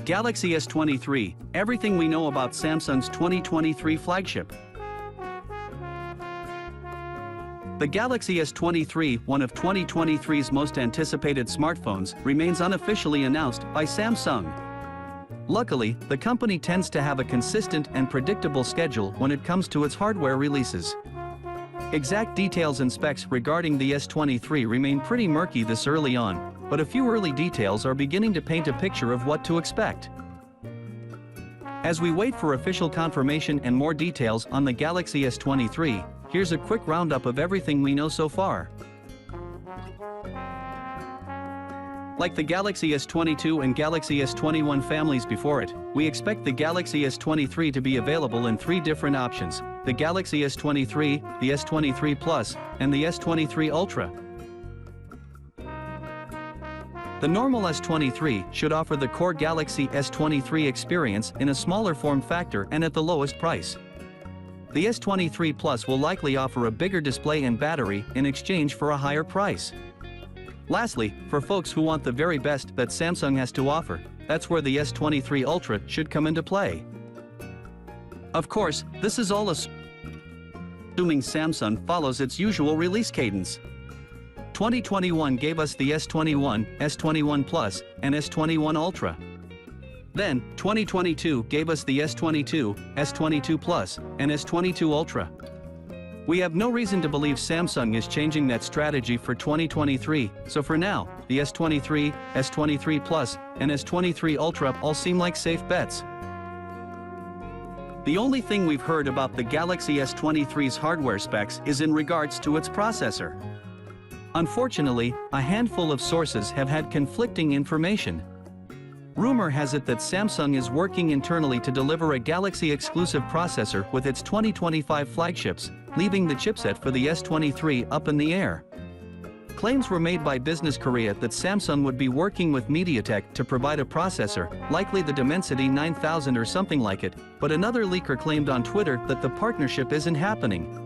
Galaxy S23, everything we know about Samsung's 2023 flagship. The Galaxy S23, one of 2023's most anticipated smartphones, remains unofficially announced by Samsung. Luckily, the company tends to have a consistent and predictable schedule when it comes to its hardware releases. Exact details and specs regarding the S23 remain pretty murky this early on, but a few early details are beginning to paint a picture of what to expect. As we wait for official confirmation and more details on the Galaxy S23, here's a quick roundup of everything we know so far. Like the Galaxy S22 and Galaxy S21 families before it, we expect the Galaxy S23 to be available in 3 different options: the Galaxy S23, the S23 Plus, and the S23 Ultra. The normal S23 should offer the core Galaxy S23 experience in a smaller form factor and at the lowest price. The S23 Plus will likely offer a bigger display and battery in exchange for a higher price. Lastly, for folks who want the very best that Samsung has to offer, that's where the S23 Ultra should come into play. Of course, this is all assuming Samsung follows its usual release cadence. 2021 gave us the S21, S21 Plus, and S21 Ultra. Then, 2022 gave us the S22, S22 Plus, and S22 Ultra. We have no reason to believe Samsung is changing that strategy for 2023, so for now, the S23, S23 Plus, and S23 Ultra all seem like safe bets. The only thing we've heard about the Galaxy S23's hardware specs is in regards to its processor. Unfortunately, a handful of sources have had conflicting information. Rumor has it that Samsung is working internally to deliver a Galaxy-exclusive processor with its 2025 flagships, leaving the chipset for the S23 up in the air. Claims were made by Business Korea that Samsung would be working with MediaTek to provide a processor, likely the Dimensity 9000 or something like it, but another leaker claimed on Twitter that the partnership isn't happening.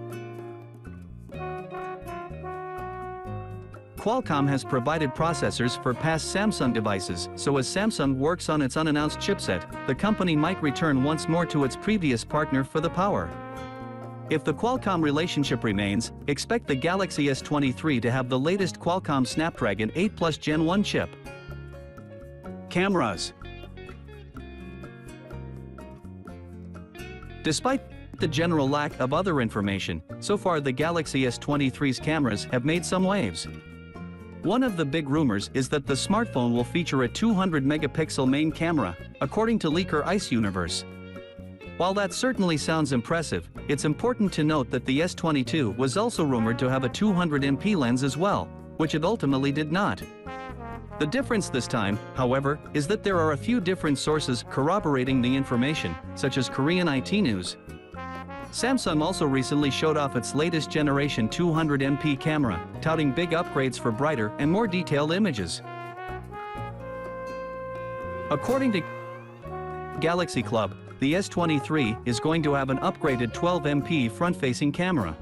Qualcomm has provided processors for past Samsung devices, so as Samsung works on its unannounced chipset, the company might return once more to its previous partner for the power. If the Qualcomm relationship remains, expect the Galaxy S23 to have the latest Qualcomm Snapdragon 8 Plus Gen 1 chip. Cameras. Despite the general lack of other information, so far the Galaxy S23's cameras have made some waves. One of the big rumors is that the smartphone will feature a 200-megapixel main camera, according to leaker Ice Universe. While that certainly sounds impressive, it's important to note that the S22 was also rumored to have a 200MP lens as well, which it ultimately did not. The difference this time, however, is that there are a few different sources corroborating the information, such as Korean IT News. Samsung also recently showed off its latest generation 200MP camera, touting big upgrades for brighter and more detailed images. According to Galaxy Club, the S23 is going to have an upgraded 12MP front-facing camera.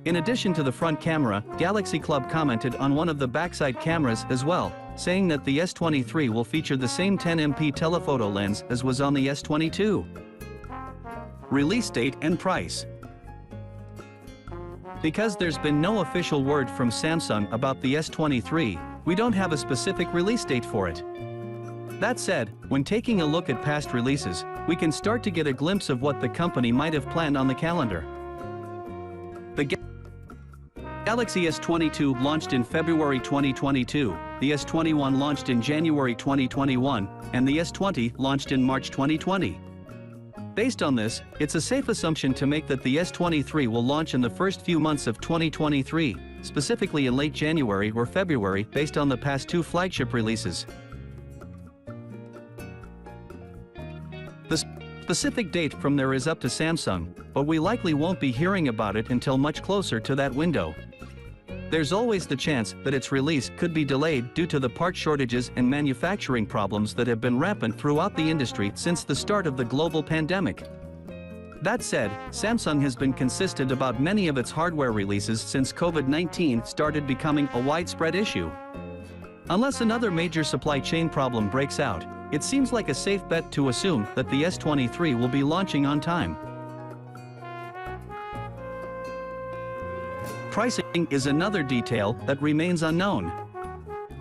In addition to the front camera, Galaxy Club commented on one of the backside cameras as well, saying that the S23 will feature the same 10MP telephoto lens as was on the S22. Release date and price. Because there's been no official word from Samsung about the S23, we don't have a specific release date for it. That said, when taking a look at past releases, we can start to get a glimpse of what the company might have planned on the calendar. The Galaxy S22 launched in February 2022, the S21 launched in January 2021, and the S20 launched in March 2020. Based on this, it's a safe assumption to make that the S23 will launch in the first few months of 2023, specifically in late January or February based on the past 2 flagship releases. The specific date from there is up to Samsung, but we likely won't be hearing about it until much closer to that window. There's always the chance that its release could be delayed due to the part shortages and manufacturing problems that have been rampant throughout the industry since the start of the global pandemic. That said, Samsung has been consistent about many of its hardware releases since COVID-19 started becoming a widespread issue. Unless another major supply chain problem breaks out, It seems like a safe bet to assume that the S23 will be launching on time. Pricing is another detail that remains unknown.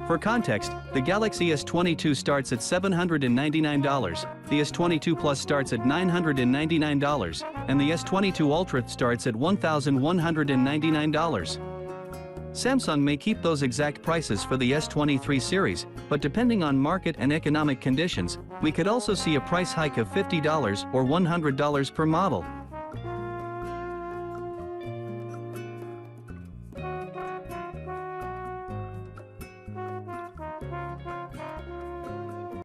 For context, the Galaxy S22 starts at $799, the S22 Plus starts at $999, and the S22 Ultra starts at $1,199. Samsung may keep those exact prices for the S23 series, but depending on market and economic conditions, we could also see a price hike of $50 or $100 per model.